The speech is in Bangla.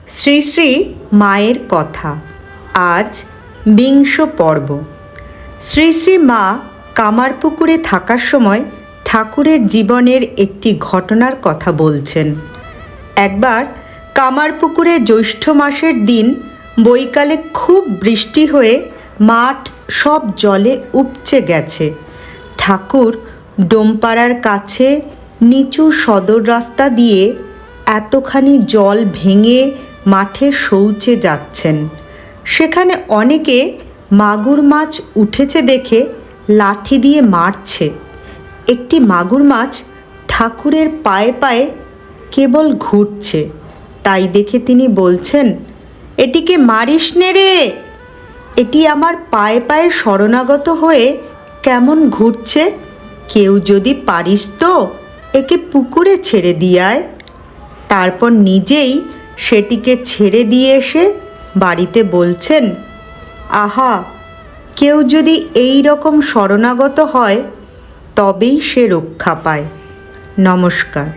শ্রী শ্রী মায়ের কথা আজ বিংশ পর্ব। শ্রী শ্রী মা কামারপুকুরে থাকার সময় ঠাকুরের জীবনের একটি ঘটনার কথা বলছেন। একবার কামারপুকুরে জ্যৈষ্ঠ মাসের দিন বৈকালে খুব বৃষ্টি হয়ে মাঠ সব জলে উপচে গেছে। ঠাকুর ডোমপাড়ার কাছে নিচু সদর রাস্তা দিয়ে এতখানি জল ভেঙে মাঠে শৌচে যাচ্ছেন। সেখানে অনেকে মাগুর মাছ উঠেছে দেখে লাঠি দিয়ে মারছে। একটি মাগুর মাছ ঠাকুরের পায়ে পায়ে কেবল ঘুরছে, তাই দেখে তিনি বলছেন, এটিকে মারিস নে রে, এটি আমার পায়ে পায়ে শরণাগত হয়ে কেমন ঘুরছে, কেউ যদি পারিস তো একে পুকুরে ছেড়ে দিয়ায়। তারপর নিজেই সেটিকে ছেড়ে দিয়ে এসে বাড়িতে বলছেন, আহা, কেউ যদি এই রকম শরণাগত হয় তবেই সে রক্ষা পায়। নমস্কার।